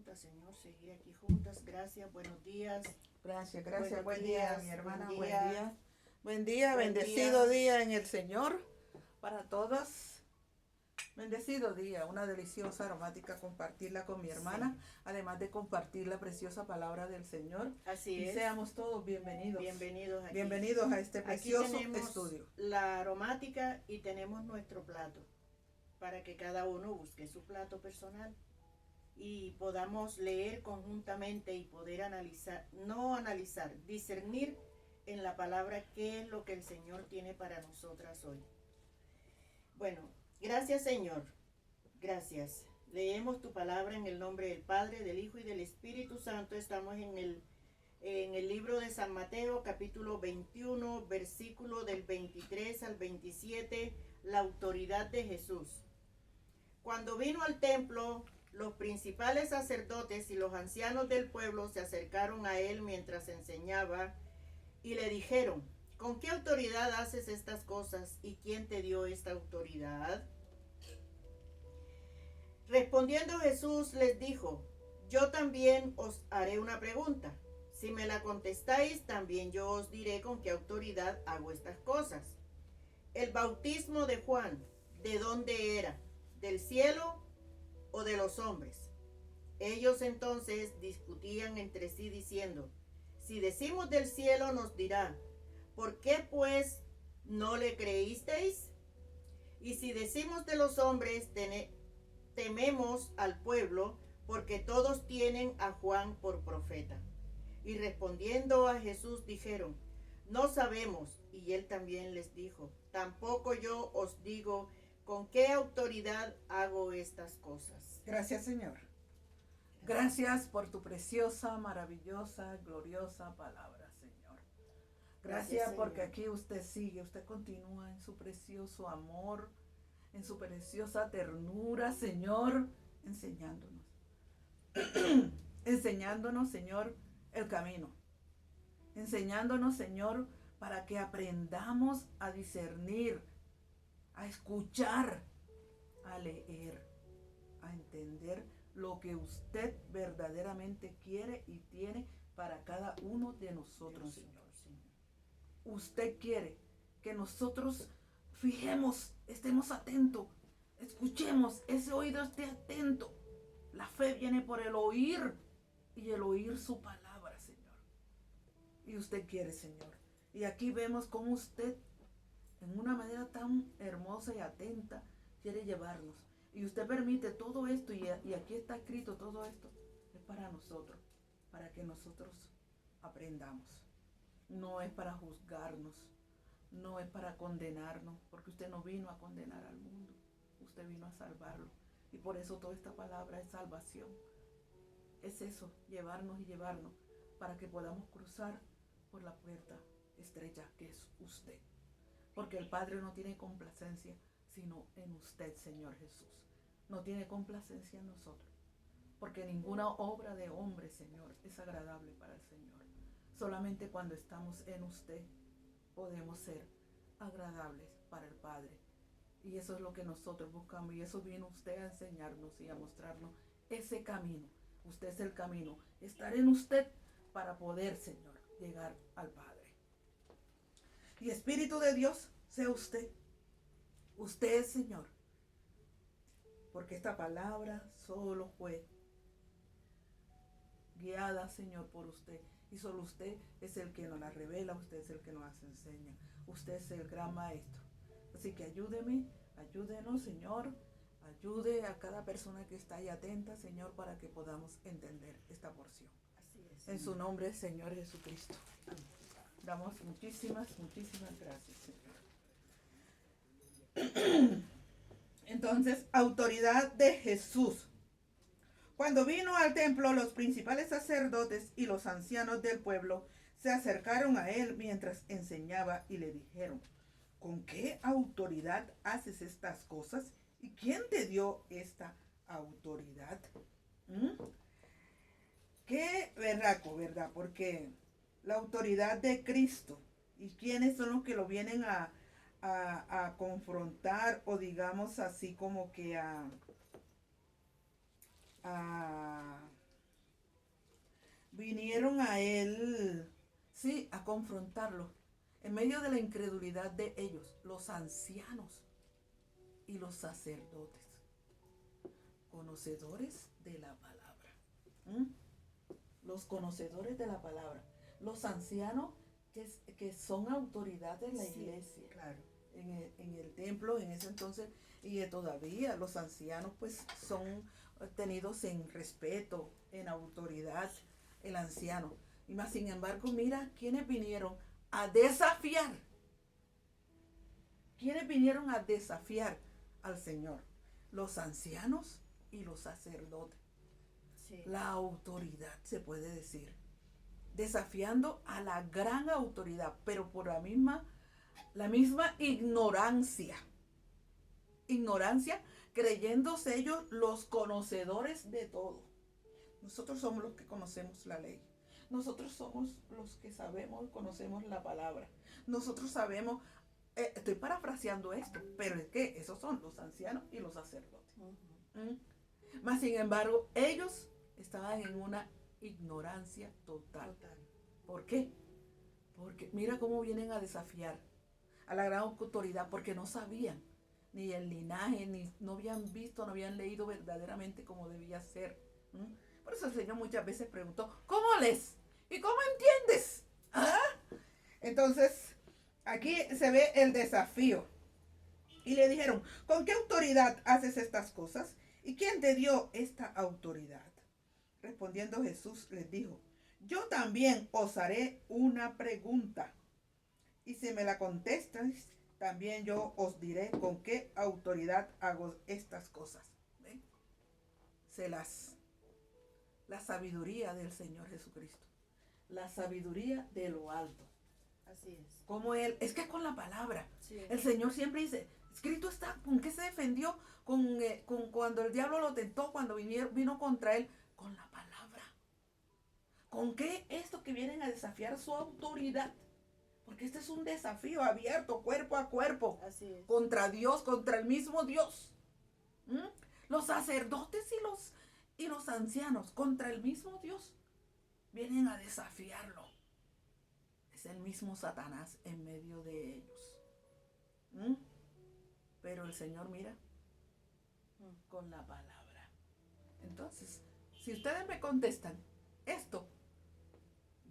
juntas, Señor, seguir aquí juntas. Gracias, buenos días. Gracias, Buenos buen días, día, mi hermana, buen buen día. día. Buen día, Buen bendecido día. día en el Señor para todos. Bendecido día, una deliciosa aromática compartirla con mi hermana, además de compartir la preciosa palabra del Señor. Así Y es. seamos todos bienvenidos. Bienvenidos aquí. Bienvenidos a este Aquí precioso tenemos estudio. la aromática y tenemos nuestro plato para que cada uno busque su plato personal y podamos leer conjuntamente y poder discernir en la palabra qué es lo que el Señor tiene para nosotras hoy. Bueno, gracias Señor, gracias. Leemos tu palabra en el nombre del Padre, del Hijo y del Espíritu Santo. Estamos en el libro de San Mateo, capítulo 21, versículo del 23 al 27, la autoridad de Jesús. Cuando vino al templo, los principales sacerdotes y los ancianos del pueblo se acercaron a él mientras enseñaba y le dijeron: ¿con qué autoridad haces estas cosas y quién te dio esta autoridad? Respondiendo Jesús les dijo: yo también os haré una pregunta. Si me la contestáis, también yo os diré con qué autoridad hago estas cosas. El bautismo de Juan, ¿de dónde era? ¿Del cielo o de los hombres? Ellos entonces discutían entre sí diciendo: si decimos del cielo, nos dirá: ¿por qué pues no le creísteis? Y si decimos de los hombres, tememos al pueblo, porque todos tienen a Juan por profeta. Y respondiendo a Jesús dijeron: no sabemos. Y él también les dijo: tampoco yo os digo con qué autoridad hago estas cosas. Gracias, Señor. Gracias por tu preciosa, maravillosa, gloriosa palabra, Señor. Gracias porque aquí usted sigue, usted continúa en su precioso amor, en su preciosa ternura, Señor, enseñándonos. Enseñándonos, Señor, el camino. Enseñándonos, Señor, para que aprendamos a discernir, a escuchar, a leer, a entender lo que usted verdaderamente quiere y tiene para cada uno de nosotros, Señor. Usted quiere que nosotros fijemos, estemos atentos, escuchemos, ese oído esté atento. La fe viene por el oír y el oír su palabra, Señor. Y usted quiere, Señor. Y aquí vemos cómo usted, en una manera tan hermosa y atenta, quiere llevarnos. Y usted permite todo esto, y aquí está escrito todo esto, es para nosotros, para que nosotros aprendamos. No es para juzgarnos, no es para condenarnos, porque usted no vino a condenar al mundo, usted vino a salvarlo. Y por eso toda esta palabra es salvación. Es eso, llevarnos y llevarnos, para que podamos cruzar por la puerta estrecha que es usted. Porque el Padre no tiene complacencia, sino en usted, Señor Jesús. No tiene complacencia en nosotros, porque ninguna obra de hombre, Señor, es agradable para el Señor. Solamente cuando estamos en usted podemos ser agradables para el Padre. Y eso es lo que nosotros buscamos, y eso vino usted a enseñarnos y a mostrarnos ese camino. Usted es el camino, estar en usted para poder, Señor, llegar al Padre. Y Espíritu de Dios, sea usted. Usted es Señor. Porque esta palabra solo fue guiada, Señor, por usted. Y solo usted es el que nos la revela, usted es el que nos las enseña. Usted es el gran maestro. Así que ayúdeme, ayúdenos, Señor. Ayude a cada persona que está ahí atenta, Señor, para que podamos entender esta porción. Así es, en su nombre, Señor Jesucristo. Damos muchísimas gracias, Señor. Entonces, autoridad de Jesús. Cuando vino al templo, los principales sacerdotes y los ancianos del pueblo se acercaron a él mientras enseñaba y le dijeron: ¿con qué autoridad haces estas cosas? ¿Y quién te dio esta autoridad? Qué berraco, ¿verdad? Porque la autoridad de Cristo, ¿y quiénes son los que lo vienen a confrontar, o digamos así como que a a él, sí, a confrontarlo. En medio de la incredulidad de ellos, los ancianos y los sacerdotes, conocedores de la palabra. ¿Mm? Los conocedores de la palabra. Los ancianos que son autoridades de la iglesia. Claro. En el templo en ese entonces, y todavía los ancianos pues son tenidos en respeto, en autoridad, el anciano. Y más sin embargo, mira quiénes vinieron a desafiar. ¿Quiénes vinieron a desafiar al Señor? Los ancianos y los sacerdotes. Sí. La autoridad, se puede decir. Desafiando a la gran autoridad, pero por la misma ignorancia. Ignorancia, creyéndose ellos los conocedores de todo. Nosotros somos los que conocemos la ley. Nosotros somos los que sabemos, conocemos la palabra. Nosotros sabemos, estoy parafraseando esto, pero es que esos son los ancianos y los sacerdotes. Mas sin embargo, ellos estaban en una ignorancia total. ¿Por qué? Porque mira cómo vienen a desafiar a la gran autoridad, porque no sabían ni el linaje, ni no habían visto, no habían leído verdaderamente como debía ser. Por eso el Señor muchas veces preguntó, ¿cómo lees? ¿Y cómo entiendes? ¿Ah? Entonces, aquí se ve el desafío. Y le dijeron, ¿con qué autoridad haces estas cosas? ¿Y quién te dio esta autoridad? Respondiendo Jesús les dijo, yo también os haré una pregunta. Y si me la contestáis, también yo os diré con qué autoridad hago estas cosas. ¿Ven? La sabiduría del Señor Jesucristo. La sabiduría de lo alto. Así es. Como Él, es que con la palabra. Sí. El Señor siempre dice, escrito está, ¿con qué se defendió? Con cuando el diablo lo tentó, cuando vino contra Él, con la palabra. ¿Con qué esto que vienen a desafiar su autoridad? Porque este es un desafío abierto, cuerpo a cuerpo. Así es. Contra Dios, contra el mismo Dios. Los sacerdotes y los ancianos, contra el mismo Dios, vienen a desafiarlo. Es el mismo Satanás en medio de ellos. Pero el Señor mira con la palabra. Entonces, si ustedes me contestan esto,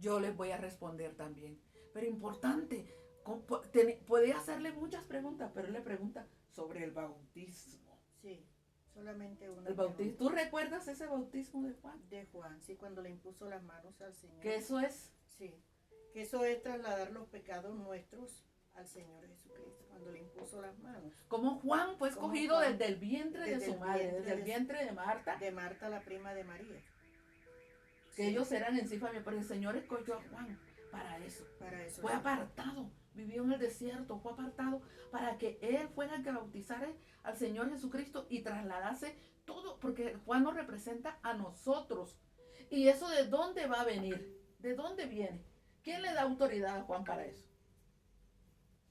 yo les voy a responder también. Pero importante, podía hacerle muchas preguntas, pero él le pregunta sobre el bautismo. Sí, solamente una. El bautismo. ¿Tú recuerdas ese bautismo de Juan? De Juan, sí, cuando le impuso las manos al Señor. ¿Qué eso es? Sí, que eso es trasladar los pecados nuestros al Señor Jesucristo, cuando le impuso las manos. Como Juan fue Como escogido Juan, desde el vientre de su madre, desde el vientre de Marta. De Marta, la prima de María. Que sí, ellos eran en sí familia, pero el Señor escogió a Juan para eso. Para eso. Fue apartado, vivió en el desierto, fue apartado para que él fuera el que bautizara al Señor Jesucristo y trasladase todo, porque Juan nos representa a nosotros. ¿Y eso de dónde va a venir? ¿De dónde viene? ¿Quién le da autoridad a Juan para eso?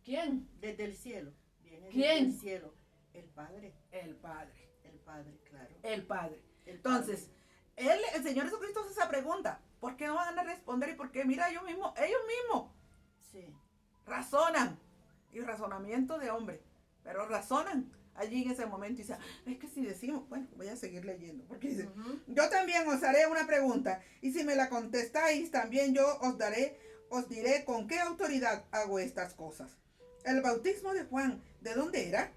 ¿Quién? Desde el cielo. Viene ¿Quién? Desde el cielo. El Padre. El Padre. El Padre, claro. El Padre. El Entonces, Padre. el Señor Jesucristo hace esa pregunta. ¿Por qué no van a responder? Y porque mira, ellos mismos sí, razonan. Y razonamiento de hombre. Pero razonan allí en ese momento y dicen, es que si decimos, bueno, voy a seguir leyendo. Porque dice, yo también os haré una pregunta. Y si me la contestáis, también yo os diré con qué autoridad hago estas cosas. El bautismo de Juan, ¿de dónde era?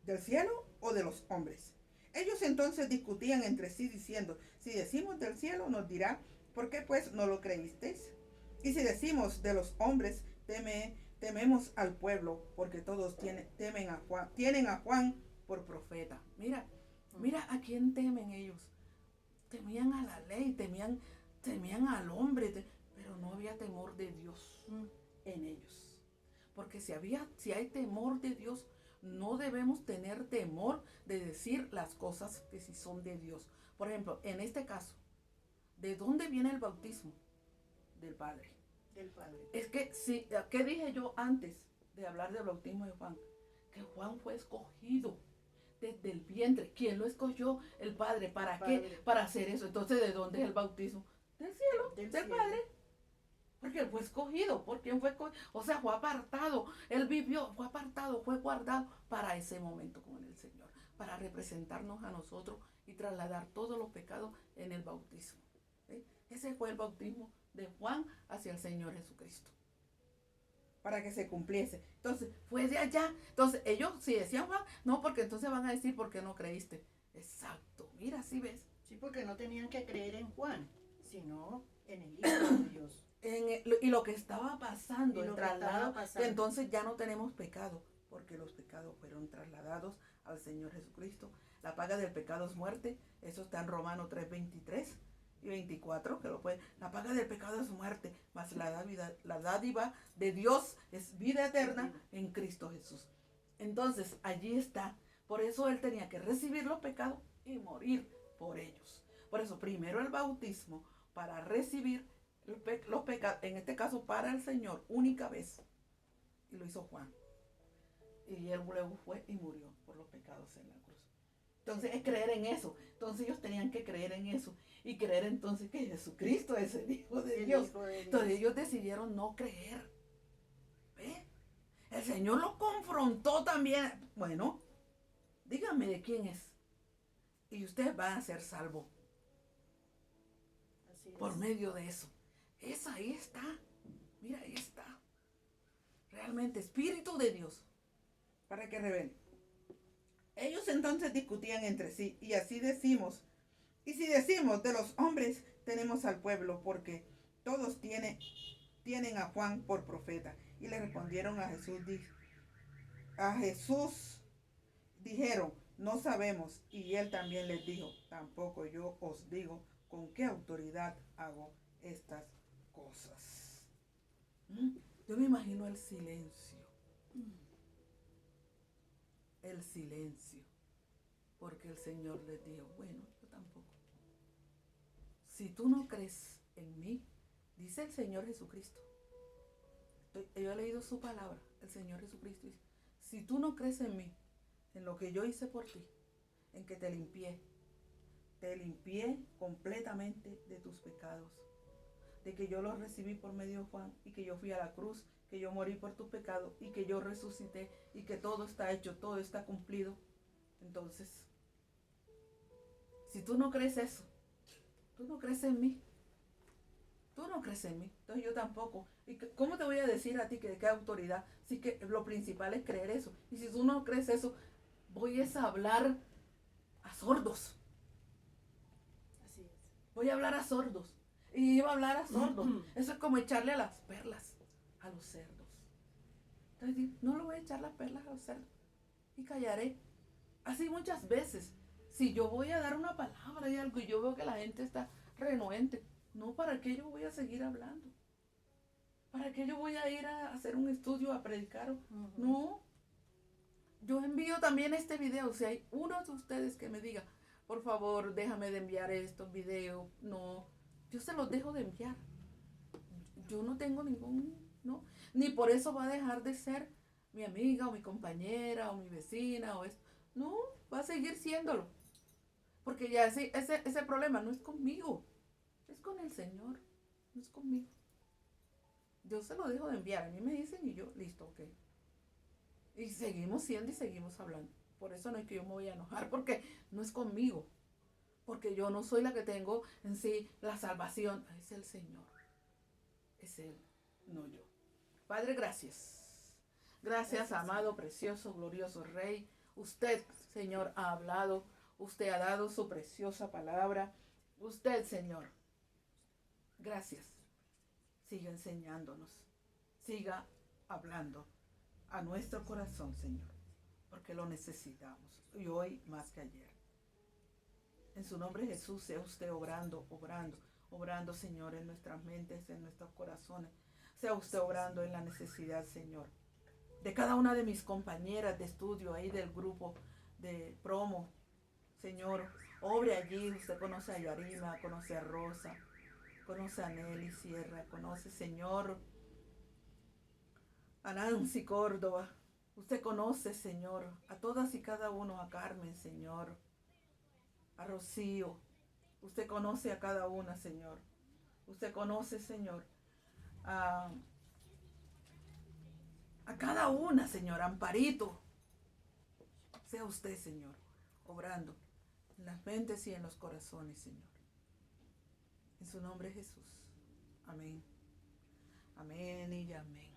¿Del cielo o de los hombres? Ellos entonces discutían entre sí diciendo, si decimos del cielo nos dirá, ¿por qué pues no lo creísteis? Y si decimos de los hombres, tememos al pueblo, porque todos tienen a Juan por profeta. Mira a quién temen ellos. Temían a la ley, temían al hombre, pero no había temor de Dios en ellos. Porque si hay temor de Dios, no debemos tener temor de decir las cosas que sí son de Dios. Por ejemplo, en este caso, ¿de dónde viene el bautismo? Del Padre. Del Padre. Es que, ¿qué dije yo antes de hablar del bautismo de Juan? Que Juan fue escogido desde el vientre. ¿Quién lo escogió? El Padre. ¿Para qué? Para hacer eso. Entonces, ¿de dónde es el bautismo? Del cielo, del Padre. Porque él fue escogido. ¿Por quién fue escogido? O sea, fue apartado. Él vivió, fue apartado, fue guardado para ese momento con el Señor. Para representarnos a nosotros y trasladar todos los pecados en el bautismo. ¿Sí? Ese fue el bautismo de Juan hacia el Señor Jesucristo. Para que se cumpliese. Entonces, fue de allá. Entonces, ellos, si decían Juan, no, porque entonces van a decir, ¿por qué no creíste? Exacto. Mira, ¿sí ves? Sí, porque no tenían que creer en Juan, sino en el Hijo de Dios. Y lo que estaba pasando, Y el lo que traslado, estaba pasando. que entonces ya no tenemos pecado, porque los pecados fueron trasladados al Señor Jesucristo. La paga del pecado es muerte. Eso está en Romanos 3:23 y 24, que lo puede. La paga del pecado es muerte, mas la dádiva de Dios es vida eterna en Cristo Jesús. Entonces, allí está. Por eso él tenía que recibir los pecados y morir por ellos. Por eso, primero el bautismo para recibir los pecados, en este caso para el Señor, única vez. Y lo hizo Juan. Y él luego fue y murió por los pecados en la cruz. Entonces es creer en eso. Entonces ellos tenían que creer en eso. Y creer entonces que Jesucristo es el Hijo de Dios. Entonces ellos decidieron no creer. ¿Ve? El Señor los confrontó también. Bueno, díganme de quién es. Y ustedes van a ser salvos. Por medio de eso. Ahí está. Mira, ahí está. Realmente, Espíritu de Dios. Para que revele. Ellos entonces discutían entre sí. Y así decimos. Y si decimos de los hombres, tenemos al pueblo. Porque todos tienen a Juan por profeta. Y le respondieron a Jesús. Dijeron, no sabemos. Y él también les dijo, tampoco yo os digo con qué autoridad hago estas cosas. Yo me imagino el silencio. El silencio. Porque el Señor les dijo, bueno, yo tampoco. Si tú no crees en mí, dice el Señor Jesucristo. Yo he leído su palabra. El Señor Jesucristo dice, si tú no crees en mí, en lo que yo hice por ti, en que te limpié completamente de tus pecados, de que yo los recibí por medio de Juan y que yo fui a la cruz, que yo morí por tus pecados y que yo resucité y que todo está hecho, todo está cumplido. Entonces, si tú no crees eso, tú no crees en mí, tú no crees en mí, entonces yo tampoco. ¿Y cómo te voy a decir a ti que de qué autoridad? Sí, que lo principal es creer eso. Y si tú no crees eso, voy a hablar a sordos. Así es. Voy a hablar a sordos. Y iba a hablar a sordos. Eso es como echarle a las perlas a los cerdos. Entonces no le voy a echar las perlas a los cerdos. Y callaré. Así muchas veces. Si yo voy a dar una palabra y algo y yo veo que la gente está renuente, no, ¿para qué yo voy a seguir hablando? ¿Para qué yo voy a ir a hacer un estudio, a predicar? No. Yo envío también este video. Si hay uno de ustedes que me diga, por favor, déjame de enviar estos videos. No, yo se los dejo de enviar. Yo no tengo no. Ni por eso va a dejar de ser mi amiga o mi compañera o mi vecina o esto. No, va a seguir siéndolo. Porque ya ese problema no es conmigo. Es con el Señor. No es conmigo. Yo se lo dejo de enviar. A mí me dicen y yo, listo, ok. Y seguimos siendo y seguimos hablando. Por eso no es que yo me voy a enojar, porque no es conmigo. Porque yo no soy la que tengo en sí la salvación. Es el Señor. Es Él, no yo. Padre, gracias. Gracias, amado, precioso, glorioso Rey. Usted, Señor, ha hablado. Usted ha dado su preciosa palabra. Usted, Señor. Gracias. Siga enseñándonos. Siga hablando a nuestro corazón, Señor, porque lo necesitamos, y hoy más que ayer. En su nombre, Jesús, sea usted obrando, Señor, en nuestras mentes, en nuestros corazones. Sea usted obrando en la necesidad, Señor, de cada una de mis compañeras de estudio ahí del grupo de promo. Señor, obre allí. Usted conoce a Yarima, conoce a Rosa, conoce a Nelly Sierra, conoce, Señor, a Nancy Córdoba. Usted conoce, Señor, a todas y cada uno, a Carmen, Señor, a Rocío. Usted conoce a cada una, Señor. Usted conoce, Señor, a cada una, Señor, Amparito. Sea usted, Señor, obrando en las mentes y en los corazones, Señor. En su nombre, Jesús. Amén. Amén y amén.